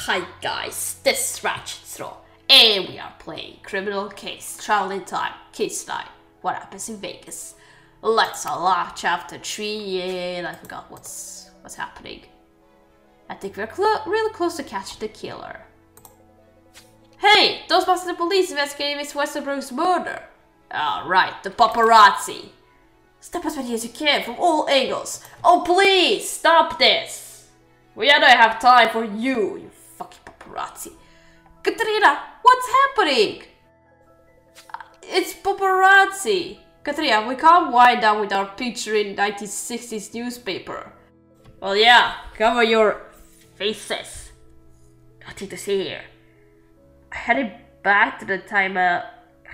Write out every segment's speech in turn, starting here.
Hi guys, this is Ratchet Throw, and we are playing Criminal Case, Travel in Time, Case 9, What Happens in Vegas. Let's unlock Chapter 3, and I forgot what's happening. I think we're really close to catching the killer. Hey, those must be the police investigating Miss Westerberg's murder. Right, the paparazzi. Step as many as you can from all angles. Oh please, stop this. We don't have time for you fucking paparazzi. Katrina, what's happening? It's paparazzi. Katrina, we can't wind down with our picture in 1960s newspaper. Well yeah, cover your faces. Nothing to see here. Heading back to the timer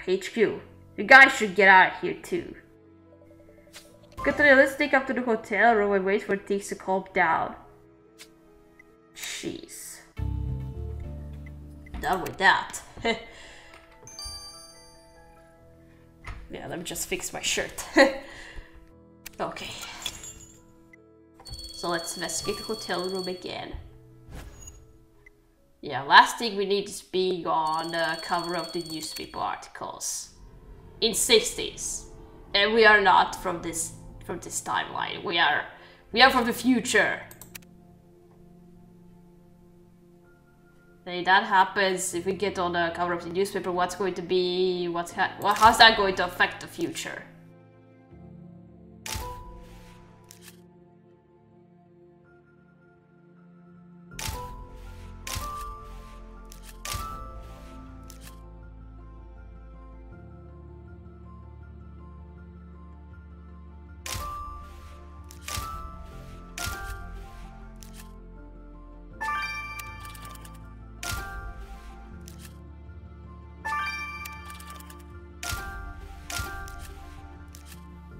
HQ. You guys should get out of here too. Katrina, let's take up to the hotel room and wait for things to calm down. Jeez. Done with that. Yeah, let me just fix my shirt. Okay. So let's investigate the hotel room again. Yeah, last thing we need is being on the cover of the newspaper articles. In 60s. And we are not from this timeline. We are from the future. If that happens, if we get on the cover of the newspaper, what's going to be, how's that going to affect the future?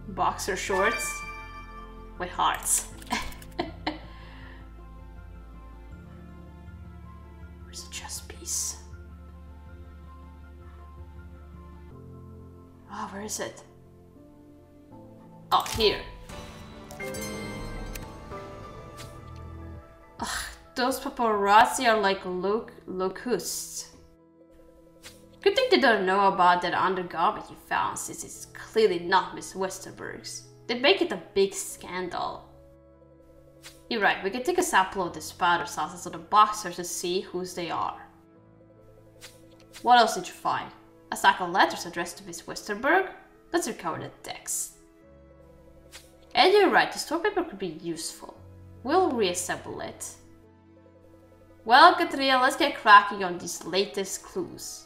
Boxer shorts with hearts. Where's the chess piece? Oh, where is it? Oh, here. Ugh, those paparazzi are like locusts. Good thing they don't know about that undergarment you found, since it's clearly not Miss Westerberg's. They'd make it a big scandal. You're right, we can take a sample of the powder sauces on the boxers to see whose they are. What else did you find? A stack of letters addressed to Miss Westerberg? Let's recover the text. And you're right, the store paper could be useful. We'll reassemble it. Well, Katrina, let's get cracking on these latest clues.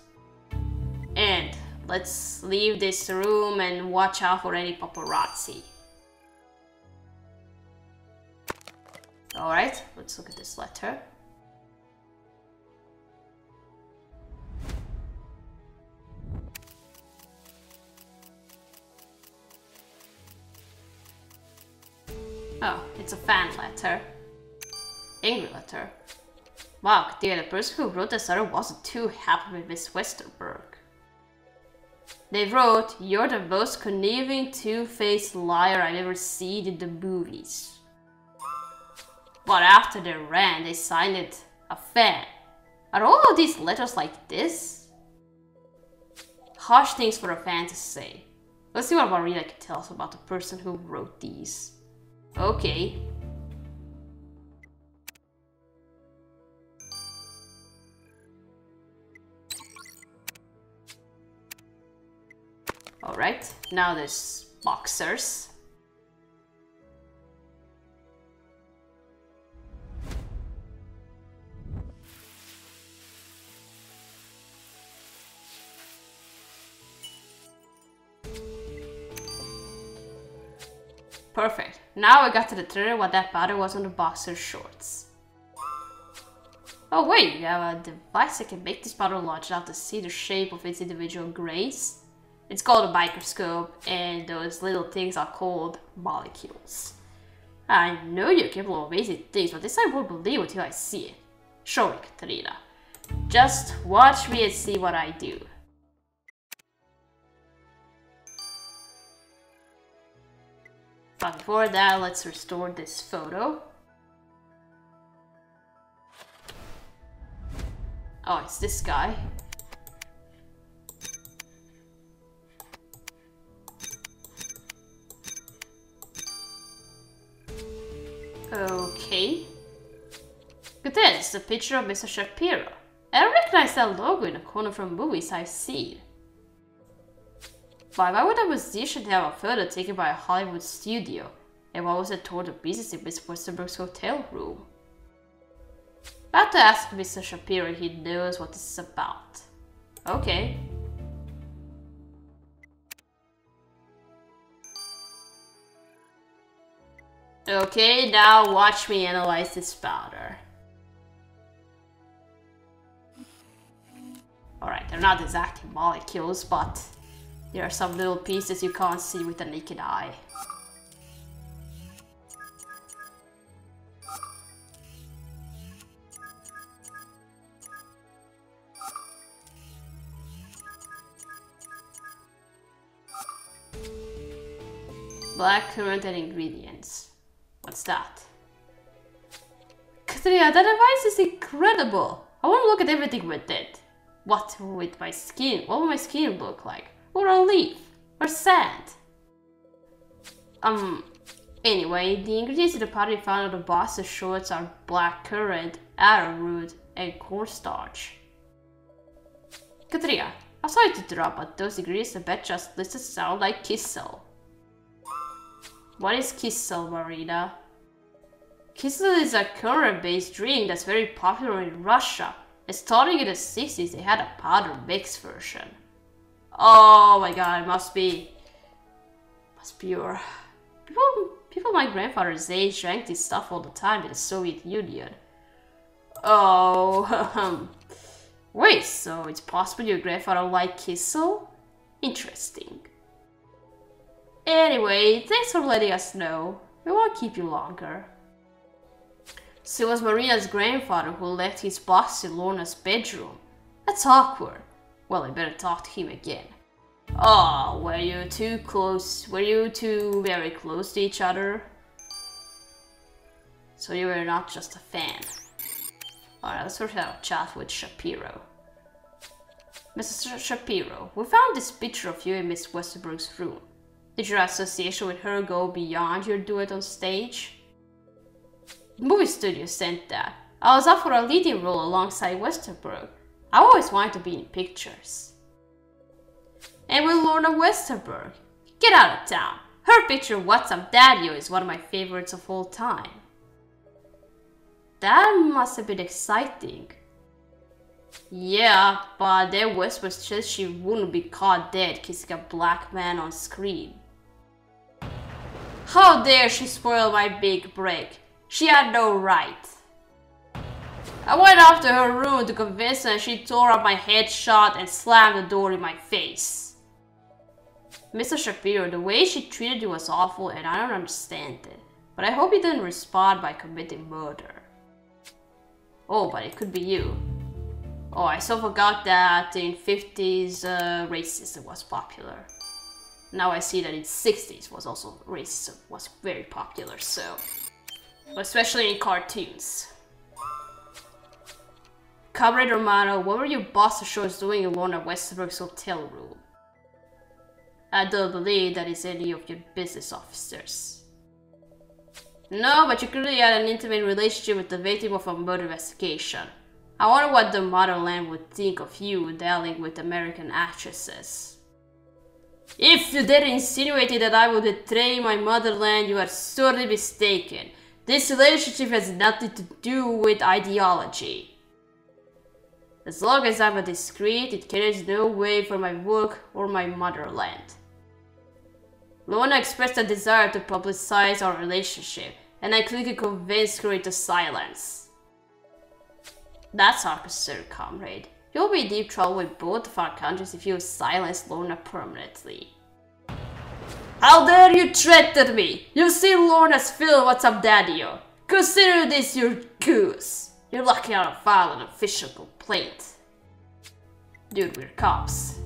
And let's leave this room and watch out for any paparazzi. Alright, let's look at this letter. Oh, it's a fan letter. Angry letter. Wow, dear, the person who wrote this letter wasn't too happy with Miss Westerberg. They wrote, "You're the most conniving, two-faced liar I've ever seen in the movies." But after they ran, they signed it a fan. Are all of these letters like this? Harsh things for a fan to say. Let's see what Marina can tell us about the person who wrote these. Okay. Alright, now there's boxers. Perfect. Now I got to determine what that powder was on the boxer shorts. Oh wait, you have a device that can make this powder large enough to see the shape of its individual grains. It's called a microscope, and those little things are called molecules. I know you're capable of amazing things, but this I won't believe until I see it. Show me, Katrina. Just watch me and see what I do. But before that, let's restore this photo. Oh, it's this guy. Okay. Look at this, a picture of Mr. Shapiro. I recognize that logo in the corner from movies I've seen. Why would a musician have a photo taken by a Hollywood studio? And why was it torn to pieces in Miss Westerberg's hotel room? I have to ask Mr. Shapiro if he knows what this is about. Okay. Okay, now watch me analyze this powder. Alright, they're not exactly molecules, but there are some little pieces you can't see with the naked eye. Black currant and ingredients. What's that? Katria, that device is incredible! I want to look at everything with it. What with my skin? What will my skin look like? Or a leaf? Or sand? Anyway, the ingredients in the powder you found on the box of shorts are black currant, arrowroot, and cornstarch. Katria, I'm sorry to interrupt, but those ingredients I bet just listed sound like kissel. What is kissel, Marina? Kissel is a currant-based drink that's very popular in Russia. And starting in the 60s, they had a powder mix version. Oh my god, it must be your... People my grandfather's age drank this stuff all the time in the Soviet Union. Oh, wait, so it's possible your grandfather liked kissel? Interesting. Anyway, thanks for letting us know. We won't keep you longer. So it was Marina's grandfather who left his box in Lorna's bedroom. That's awkward. Well, I better talk to him again. Oh, were you too close? Were you two very close to each other? So you were not just a fan. Alright, let's first have a chat with Shapiro. Mr. Shapiro, we found this picture of you in Miss Westerberg's room. Did your association with her go beyond your duet on stage? The movie studio sent that. I was up for a leading role alongside Westerberg. I always wanted to be in pictures. And with Lorna Westerberg. Get out of town. Her picture What's Up Daddy is one of my favorites of all time. That must have been exciting. Yeah, but then Westerberg said she wouldn't be caught dead kissing a black man on screen. How dare she spoil my big break? She had no right. I went off to her room to convince her and she tore up my head shut and slammed the door in my face. Mr. Shapiro, the way she treated you was awful and I don't understand it. But I hope you didn't respond by committing murder. Oh, but it could be you. Oh, I so forgot that in 50s racism was popular. Now I see that in 60s was also racism was very popular, so especially in cartoons. Comrade Romano, what were your boss of shorts doing in Lorna Westerberg's hotel room? I don't believe that is any of your business, officers. No, but you clearly had an intimate relationship with the victim of a murder investigation. I wonder what the motherland would think of you dallying with American actresses. If you did insinuate that I would betray my motherland, you are sorely mistaken. This relationship has nothing to do with ideology. As long as I'm a discreet, it carries no weight for my work or my motherland. Lorna expressed a desire to publicize our relationship, and I quickly convinced her into silence. That's our concern, comrade. You'll be in deep trouble with both of our countries if you silence Lorna permanently. How dare you threaten me? You've seen Lorna's film What's Up Daddy-O. Consider this your goose. You're lucky I don't file an official complaint. Dude, we're cops.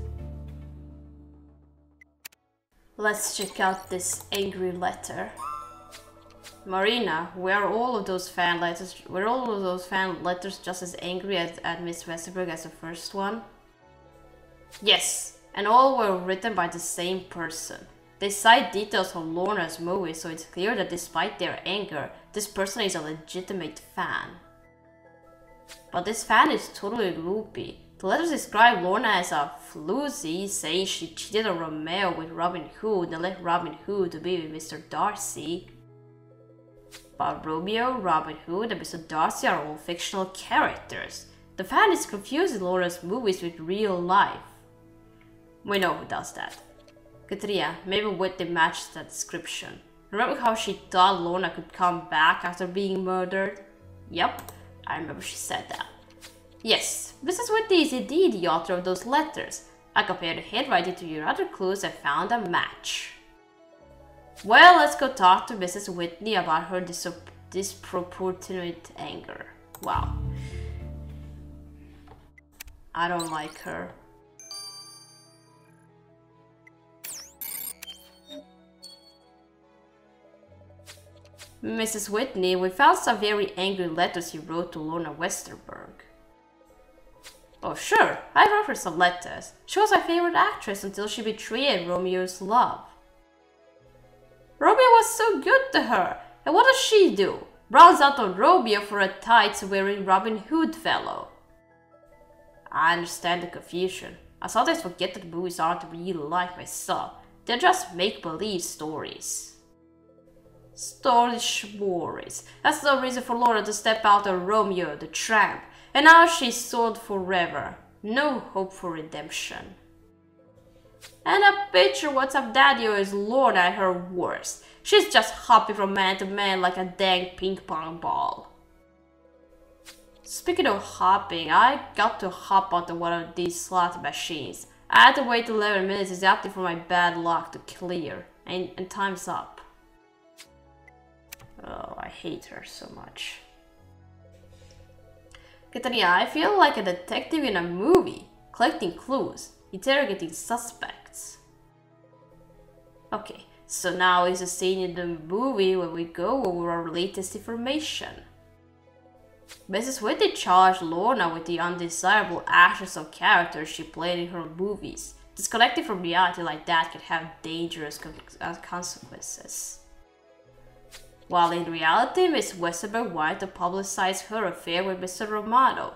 Let's check out this angry letter. Marina, were all of those fan letters just as angry at Miss Westerberg as the first one? Yes, and all were written by the same person. They cite details from Lorna's movie, so it's clear that despite their anger, this person is a legitimate fan. But this fan is totally loopy. The letters describe Lorna as a floozy, saying she cheated on Romeo with Robin Hood and left Robin Hood to be with Mr. Darcy. But Romeo, Robin Hood, and Mr. Darcy are all fictional characters. The fan is confusing Lorna's movies with real life. We know who does that. Katrina, maybe Whitney matches that description. Remember how she thought Lorna could come back after being murdered? Yep, I remember she said that. Yes, Mrs. Whitney is indeed the author of those letters. I compared the handwriting to your other clues and found a match. Well, let's go talk to Mrs. Whitney about her disproportionate anger. Wow. I don't like her. Mrs. Whitney, we found some very angry letters you wrote to Lorna Westerberg. Oh sure, I wrote her some letters. She was my favorite actress until she betrayed Romeo's love. Romeo was so good to her, and what does she do? Browns out on Romeo for a tights-wearing Robin Hood fellow. I understand the confusion. I sometimes forget that movies aren't real life myself. They're just make-believe stories. Stories. That's no reason for Laura to step out on Romeo the tramp, and now she's sold forever. No hope for redemption. And a picture what's up daddy is Lorna at her worst. She's just hopping from man to man like a dang ping pong ball. Speaking of hopping, I got to hop onto one of these slot machines. I had to wait 11 minutes exactly for my bad luck to clear, and time's up. Oh, I hate her so much. Katarina, I feel like a detective in a movie, collecting clues, interrogating suspects. Okay, so now is the scene in the movie where we go over our latest information. Mrs. Whitney charged Lorna with the undesirable actions of characters she played in her movies. Disconnecting from reality like that could have dangerous consequences. While in reality, Miss Westerberg wanted to publicize her affair with Mr. Romano.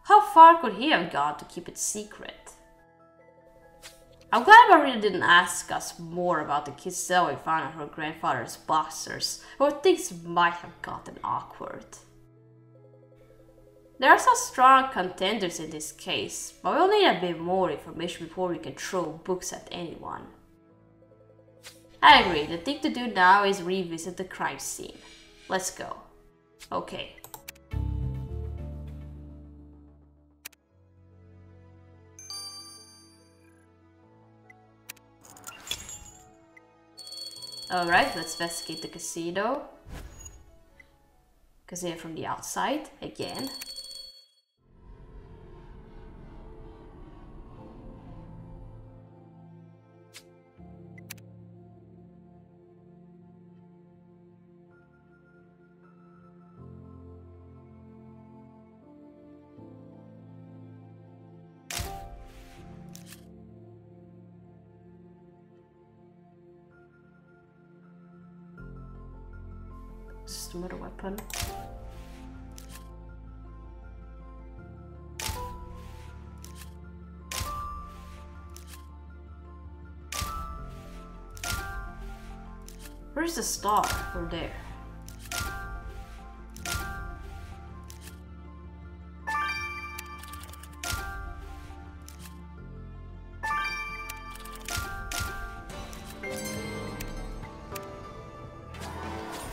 How far could he have gone to keep it secret? I'm glad Marina didn't ask us more about the kids we found on her grandfather's boxers, or things might have gotten awkward. There are some strong contenders in this case, but we'll need a bit more information before we can throw books at anyone. I agree, the thing to do now is revisit the crime scene. Let's go. Okay. Alright, let's investigate the casino. Casino from the outside, again. Just another weapon. Where's the star? Over there.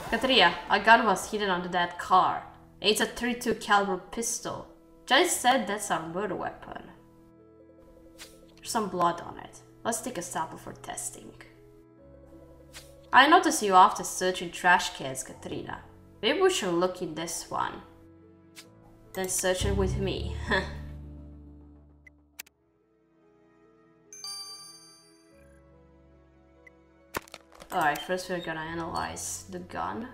Katrina, a gun was hidden under that car. It's a .32 caliber pistol. Judge said that's a murder weapon. There's some blood on it. Let's take a sample for testing. I notice you often searching trash cans, Katrina. Maybe we should look in this one. Then search it with me. Alright, first we're gonna analyze the gun.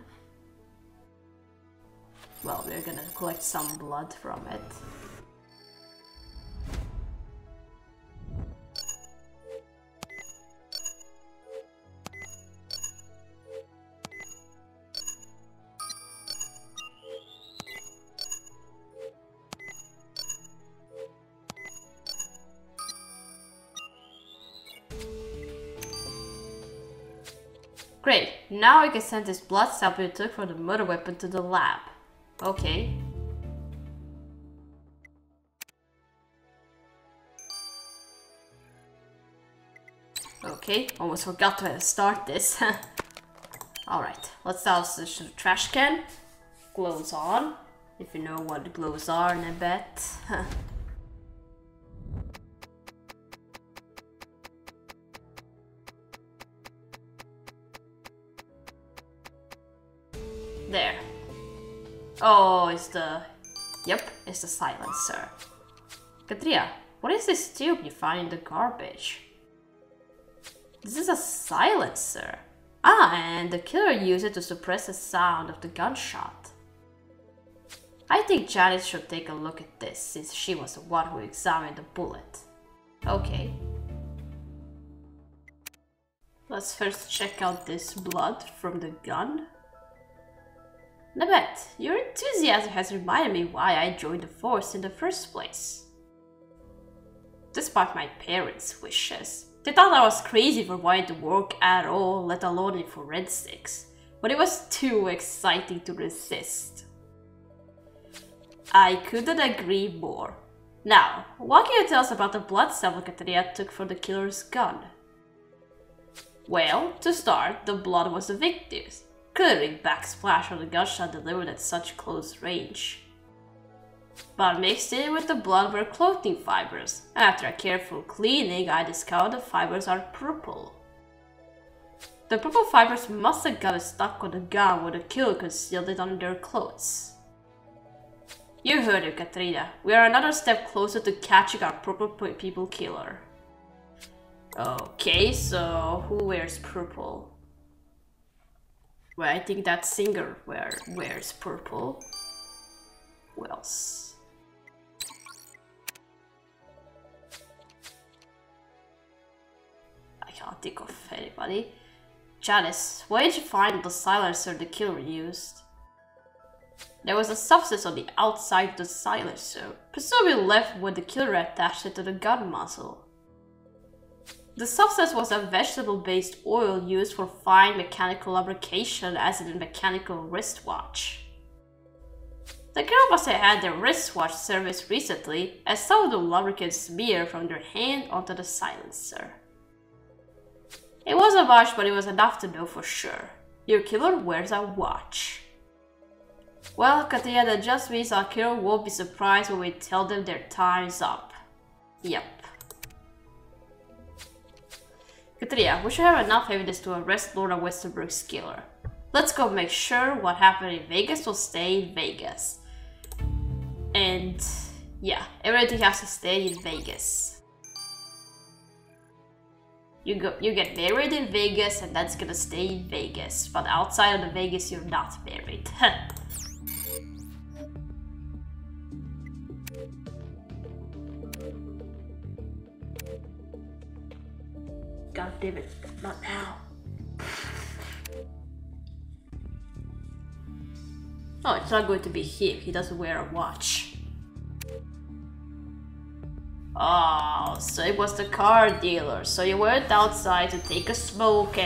Well, we're gonna collect some blood from it. Great, now I can send this blood sample you took from the murder weapon to the lab. Okay. Okay, almost forgot to start this. Alright, let's toss this to the trash can. Gloves on. If you know what the gloves are, I bet. There. Oh, it's the... Yep, it's the silencer. Katria, what is this tube you find in the garbage? This is a silencer. Ah, and the killer used it to suppress the sound of the gunshot. I think Janice should take a look at this, since she was the one who examined the bullet. Okay. Let's first check out this blood from the gun. Nabet, your enthusiasm has reminded me why I joined the force in the first place. Despite my parents' wishes, they thought I was crazy for wanting to work at all, let alone in forensics, but it was too exciting to resist. I couldn't agree more. Now, what can you tell us about the blood sample Katerina took from the killer's gun? Well, to start, the blood was the victim's, clearing backsplash on the gunshot delivered at such close range. But mixed in with the blood were clothing fibers, and after a careful cleaning, I discovered the fibers are purple. The purple fibers must have gotten stuck on the gun when the killer concealed it under their clothes. You heard it, Katrina. We are another step closer to catching our purple people killer. Okay, so who wears purple? Well, I think that singer wears purple. Who else? I can't think of anybody. Janice, where did you find the silencer the killer used? There was a substance on the outside of the silencer, presumably left when the killer attached it to the gun muzzle. The substance was a vegetable-based oil used for fine mechanical lubrication, as in a mechanical wristwatch. The girl must have had their wristwatch serviced recently, as some of the lubricant smeared from their hand onto the silencer. It wasn't much, but it was enough to know for sure. Your killer wears a watch. Well, Katia, that just means our killer won't be surprised when we tell them their time's up. Yep. Katia, we should have enough evidence to arrest Lorna Westerberg's killer. Let's go make sure what happened in Vegas will stay in Vegas. And yeah, everything has to stay in Vegas. You get married in Vegas and that's gonna stay in Vegas. But outside of the Vegas, you're not married. God damn it, not now. Oh, it's not going to be him. He doesn't wear a watch. Oh, so it was the car dealer. So you went outside to take a smoke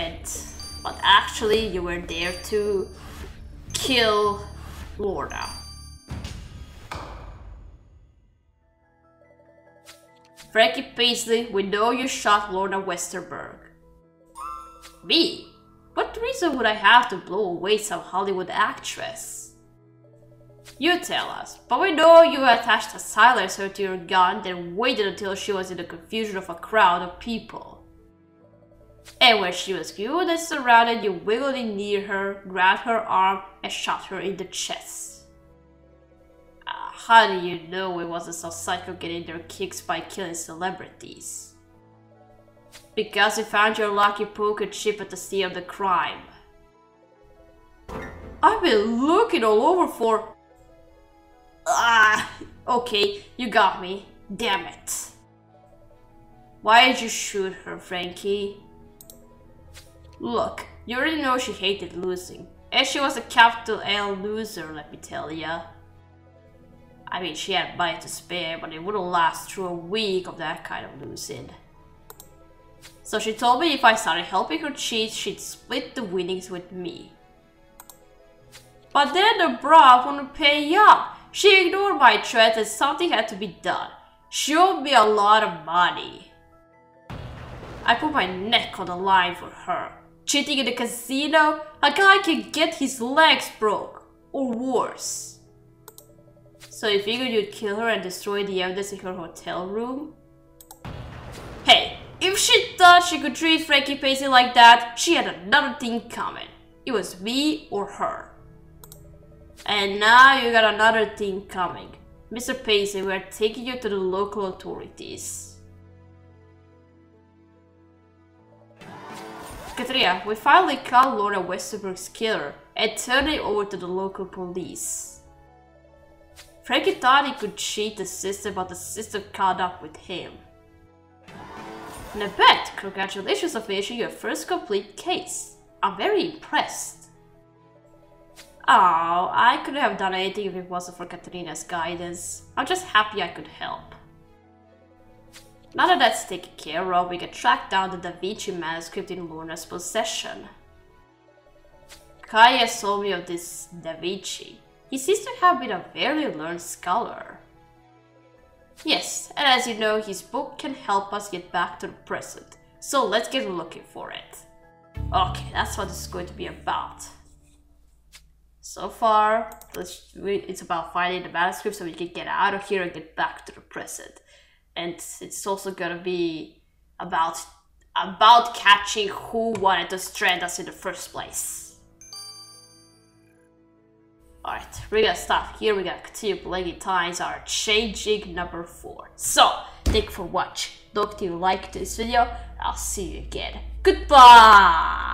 but actually you were there to kill Lorna. Frankie Paisley, we know you shot Lorna Westerberg. Me? What reason would I have to blow away some Hollywood actress? You tell us, but we know you attached a silencer to your gun, then waited until she was in the confusion of a crowd of people. And when she was viewed and surrounded, you wiggled in near her, grabbed her arm, and shot her in the chest. How do you know it wasn't some psycho getting their kicks by killing celebrities? Because we found your lucky poker chip at the scene of the crime. I've been looking all over for... Okay, you got me. Damn it. Why did you shoot her, Frankie? Look, you already know she hated losing. And she was a capital L loser, let me tell ya. I mean, she had money to spare, but it wouldn't last through a week of that kind of losing. So she told me if I started helping her cheat, she'd split the winnings with me. But then the bra wouldn't pay up. She ignored my threat and something had to be done. She owed me a lot of money. I put my neck on the line for her. Cheating in the casino? A guy can get his legs broke. Or worse. So you figured you'd kill her and destroy the evidence in her hotel room? Hey, if she thought she could treat Frankie Pacey like that, she had another thing coming. It was me or her. And now you got another thing coming. Mr. Pacey, we're taking you to the local authorities. Katrina, we finally caught Lorna Westerberg's killer and turned him over to the local police. Frankie thought he could cheat the system, but the system caught up with him. And I bet, congratulations on finishing your first complete case. I'm very impressed. Oh, I couldn't have done anything if it wasn't for Katrina's guidance. I'm just happy I could help. Now that that's taken care of, we can track down the Da Vinci manuscript in Lorna's possession. Kaya told me of this Da Vinci. He seems to have been a very learned scholar. Yes, and as you know, his book can help us get back to the present. So let's get looking for it. Okay, that's what this is going to be about. So far, it's about finding the manuscript so we can get out of here and get back to the present. And it's also gonna be about catching who wanted to strand us in the first place. Alright, we're gonna stop here. We're gonna continue playing times are changing number 4. So, thank you for watching. Don't forget to like this video. I'll see you again. Goodbye!